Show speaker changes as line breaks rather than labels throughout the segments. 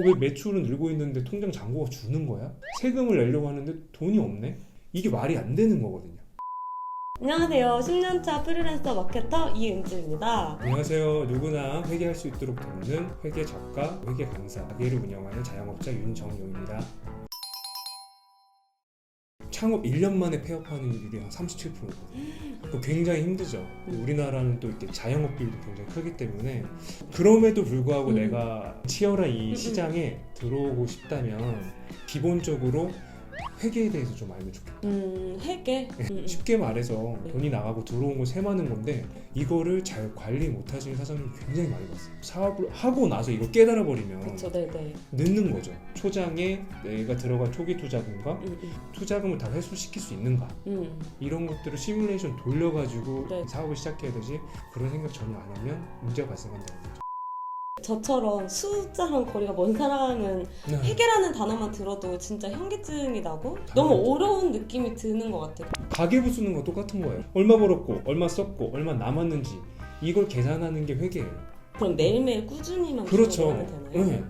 왜 매출은 늘고 있는데 통장 잔고가 주는 거야? 세금을 내려고 하는데 돈이 없네? 이게 말이 안 되는 거거든요.
안녕하세요. 10년차 프리랜서 마케터 이은지입니다.
안녕하세요. 누구나 회계할 수 있도록 돕는 회계 작가, 회계 강사, 가게를 운영하는 자영업자 윤정용입니다. 창업 1년 만에 폐업하는 일이 한 37%거든요. 굉장히 힘들죠. 우리나라는 또 이렇게 자영업비율도 굉장히 크기 때문에 그럼에도 불구하고 내가 치열한 이 시장에 들어오고 싶다면 기본적으로 회계에 대해서 좀 알면 좋겠다.
회계?
쉽게 말해서 돈이 나가고 들어온 건 세마는 건데 이거를 잘 관리 못하시는 사장님이 굉장히 많이 봤어요. 사업을 하고 나서 이걸 깨달아 버리면
그쵸, 네네.
늦는 거죠. 초장에 내가 들어간 초기 투자금과 투자금을 다 회수시킬 수 있는가, 이런 것들을 시뮬레이션 돌려가지고
네.
사업을 시작해야 되지, 그런 생각 전혀 안 하면 문제가 발생한다는 거죠.
저처럼 숫자랑 거리가 먼 사람은
네.
회계라는 단어만 들어도 진짜 현기증이 나고
당연하죠.
너무 어려운 느낌이 드는 것 같아요.
가계부 쓰는 거 똑같은 거예요. 얼마 벌었고 얼마 썼고 얼마 남았는지 이걸 계산하는 게 회계예요.
그럼 매일매일 꾸준히만
그렇죠.
하면 되나요?
네.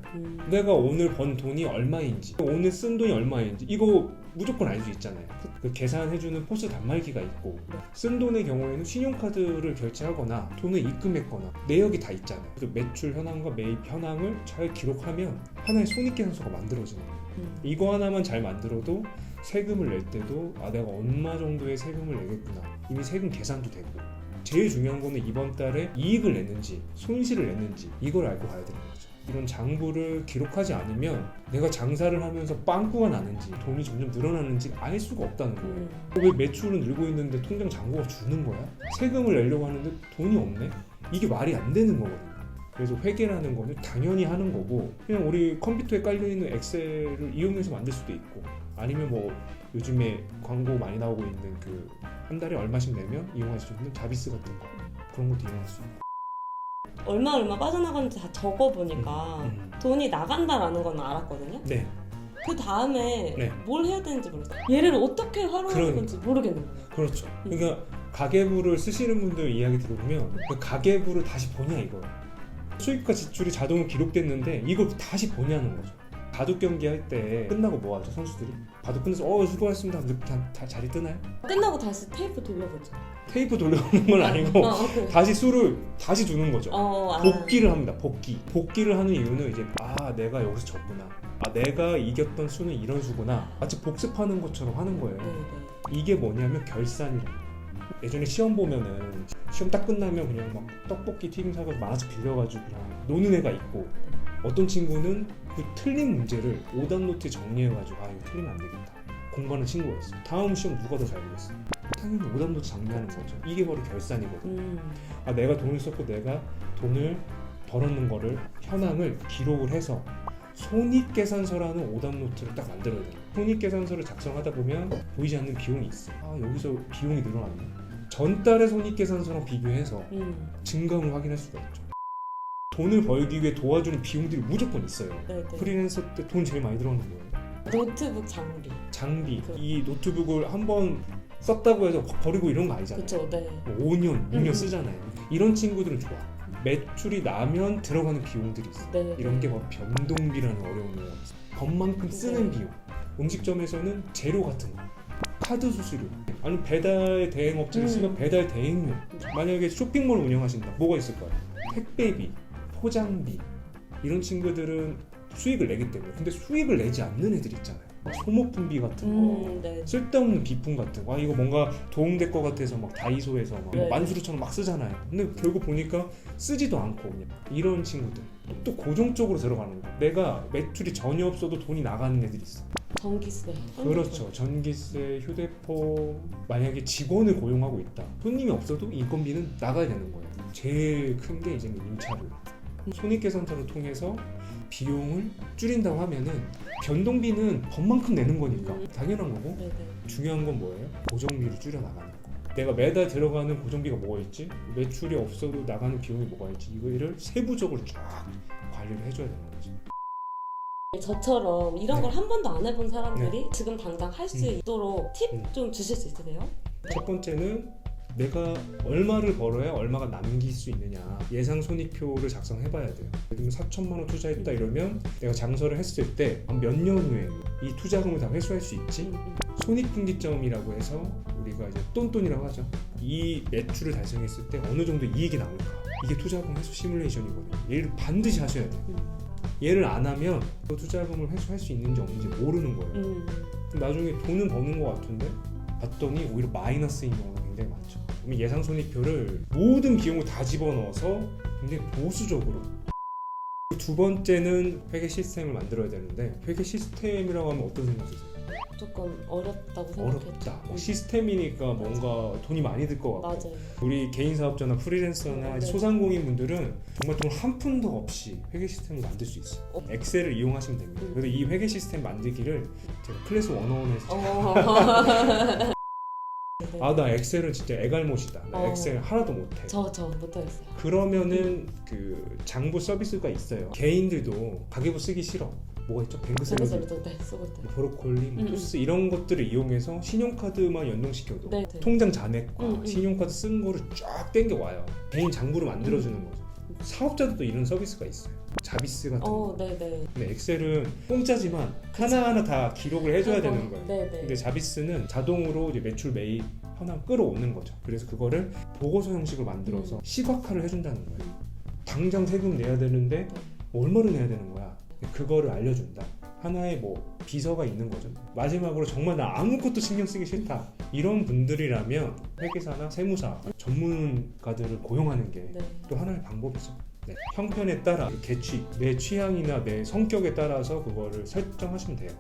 내가 오늘 번 돈이 얼마인지, 오늘 쓴 돈이 얼마인지 이거 무조건 알 수 있잖아요. 그 계산해주는 포스 단말기가 있고, 쓴 돈의 경우에는 신용카드를 결제하거나 돈을 입금했거나 내역이 다 있잖아요. 그 매출 현황과 매입 현황을 잘 기록하면 하나의 손익계산서가 만들어지는 거예요. 이거 하나만 잘 만들어도 세금을 낼 때도 내가 얼마 정도의 세금을 내겠구나, 이미 세금 계산도 되고, 제일 중요한 거는 이번 달에 이익을 냈는지 손실을 냈는지 이걸 알고 가야 되는 거죠. 이런 장부를 기록하지 않으면 내가 장사를 하면서 빵꾸가 나는지 돈이 점점 늘어나는지 알 수가 없다는 거예요. 왜 매출은 늘고 있는데 통장 잔고가 주는 거야? 세금을 내려고 하는데 돈이 없네? 이게 말이 안 되는 거거든요. 그래서 회계라는 거는 당연히 하는 거고, 그냥 우리 컴퓨터에 깔려있는 엑셀을 이용해서 만들 수도 있고, 아니면 뭐 요즘에 광고 많이 나오고 있는 그 한 달에 얼마씩 내면 이용할 수 있는 자비스 같은 거, 그런 것도 이용할 수 있고.
얼마 빠져나가는지 다 적어보니까 돈이 나간다라는 건 알았거든요.
네.
그 다음에
네.
뭘 해야 되는지 모르겠어요. 얘를 어떻게 활용하는
그러니까.
건지 모르겠는 거예요.
그렇죠. 그러니까 가계부를 쓰시는 분들 이야기 들어보면 그 가계부를 다시 보냐 이거예요. 수입과 지출이 자동으로 기록됐는데 이걸 다시 보냐는 거죠. 바둑 경기 할 때 끝나고 뭐 하죠, 선수들이? 바둑 끝나서 수고하셨습니다 하면서 다 자리 뜨나요?
끝나고 다시 테이프 돌려보죠.
테이프 돌려오는 건 아니고
그래.
다시 수를 다시 두는 거죠.
아.
복기를 합니다. 복기를 하는 이유는 이제 내가 여기서 졌구나, 내가 이겼던 수는 이런 수구나, 마치 복습하는 것처럼 하는 거예요.
네네.
이게 뭐냐면 결산이라는 거예요. 예전에 시험 보면은 시험 딱 끝나면 그냥 막 떡볶이 튀김 사가지고 만원씩 빌려가지고 그냥 노는 애가 있고, 어떤 친구는 그 틀린 문제를 오답노트에 정리해가지고 이거 틀리면 안 되겠다, 공부하는 친구가 있어. 다음 시험 누가 더 잘 보겠어? 당연히 오답노트 정리하는 거죠. 이게 바로 결산이거든요. 내가 돈을 썼고 내가 돈을 벌었는 거를 현황을 기록을 해서 손익계산서라는 오답노트를 딱 만들어야 돼요. 손익계산서를 작성하다 보면 보이지 않는 비용이 있어. 여기서 비용이 늘어났네. 전달의 손익계산서랑 비교해서 증감을 확인할 수가 있죠. 돈을 벌기 위해 도와주는 비용들이 무조건 있어요.
네네.
프리랜서 때 돈 제일 많이 들어가는 거예요.
노트북 장비.
이 노트북을 한번 썼다고 해서 버리고 이런 거 아니잖아요.
그쵸, 네.
5년, 6년 쓰잖아요. 이런 친구들은 좋아. 매출이 나면 들어가는 비용들이 있어.
네.
이런 게 바로 변동비라는 어려운 용어가 있어. 번만큼 쓰는 비용. 음식점에서는 재료 같은 거, 카드 수수료, 아니면 배달 대행 업체를 쓰면 배달 대행료. 만약에 쇼핑몰 운영하신다, 뭐가 있을까요? 택배비, 포장비. 이런 친구들은 수익을 내기 때문에. 근데 수익을 내지 않는 애들 있잖아요. 소모품비 같은 거,
네.
쓸데없는 비품 같은 거, 이거 뭔가 도움될 것 같아서 막 다이소에서 막
네.
만수르처럼 막 쓰잖아요. 근데 결국 보니까 쓰지도 않고 그냥 이런 친구들. 또 고정적으로 들어가는 거. 내가 매출이 전혀 없어도 돈이 나가는 애들이 있어.
전기세.
그렇죠. 전기세, 휴대폰. 만약에 직원을 고용하고 있다, 손님이 없어도 인건비는 나가야 되는 거예요. 제일 큰 게 이제 임차료. 손익계산서를 통해서 비용을 줄인다고 하면은 변동비는 번만큼 내는 거니까 당연한 거고,
네네.
중요한 건 뭐예요? 고정비를 줄여 나가는 거. 내가 매달 들어가는 고정비가 뭐가 있지? 매출이 없어도 나가는 비용이 뭐가 있지? 이거를 세부적으로 쫙 관리를 해줘야 되는 거지.
저처럼 이런
네.
걸 한 번도 안 해본 사람들이 지금 당장 할 수 있도록 팁 좀 주실 수 있으세요?
첫 번째는 내가 얼마를 벌어야 얼마가 남길 수 있느냐 예상 손익표를 작성해봐야 돼요. 예를 들면 4천만 원 투자했다 이러면 내가 장설을 했을 때 몇 년 후에 이 투자금을 다 회수할 수 있지? 손익분기점이라고 해서 우리가 이제 똔똔이라고 하죠. 이 매출을 달성했을 때 어느 정도 이익이 나올까? 이게 투자금 회수 시뮬레이션이거든요. 얘를 반드시 하셔야 돼요. 얘를 안 하면 그 투자금을 회수할 수 있는지 없는지 모르는 거예요. 나중에 돈은 버는 것 같은데 봤더니 오히려 마이너스인 경우가 굉장히 많죠. 그러면 예상 손익표를 모든 비용을 다 집어넣어서 굉장히 보수적으로. 두 번째는 회계 시스템을 만들어야 되는데 회계 시스템이라고 하면 어떤 생각 드세요?
조금 어렵다고 생각했죠.
어렵다. 시스템이니까 뭔가 돈이 많이 들 것 같고
맞아요.
우리 개인 사업자나 프리랜서나
네.
소상공인 분들은 정말 돈 한 푼도 없이 회계 시스템을 만들 수 있어요. 엑셀을 이용하시면 됩니다. 그래서 이 회계 시스템 만들기를 제가 클래스 101에서 나 엑셀은 진짜 애갈못이다. 나 엑셀 하나도 못해.
저 못하겠어요.
그러면은 그 장부 서비스가 있어요. 개인들도 가계부 쓰기 싫어. 뭐가 있죠? 뱅크 샐러드,
쓰고 있어요.
브로콜리, 토스 이런 것들을 이용해서 신용카드만 연동시켜도
네.
통장 잔액과 신용카드 쓴 거를 쫙 땡겨 와요. 개인 장부를 만들어주는 거죠. 사업자들도 이런 서비스가 있어요. 자비스 같은 거.
네네.
근데 엑셀은 공짜지만 하나하나 다 기록을 해줘야 되는 거예요.
네네.
근데 자비스는 자동으로 이제 매출 매입 현황 끌어오는 거죠. 그래서 그거를 보고서 형식으로 만들어서 시각화를 해준다는 거예요. 당장 세금 내야 되는데 얼마를 내야 되는 거야. 그거를 알려준다. 하나의 뭐 비서가 있는 거죠. 마지막으로 정말 나 아무것도 신경 쓰기 싫다. 이런 분들이라면 회계사나 세무사 전문가들을 고용하는 게 또 하나의 방법이죠. 네. 형편에 따라 개취, 내 취향이나 내 성격에 따라서 그거를 설정하시면 돼요.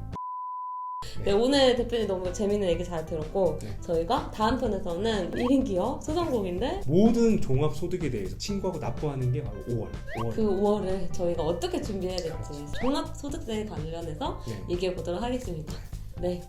네, 오늘 대표님 너무 재밌는 얘기 잘 들었고
네.
저희가 다음 편에서는 1인 기업 소상공인데
모든 종합소득에 대해서 친구하고 납부하는 게 바로 5월.
그 5월을 저희가 어떻게 준비해야 될지 종합소득세 관련해서
네.
얘기해 보도록 하겠습니다. 네,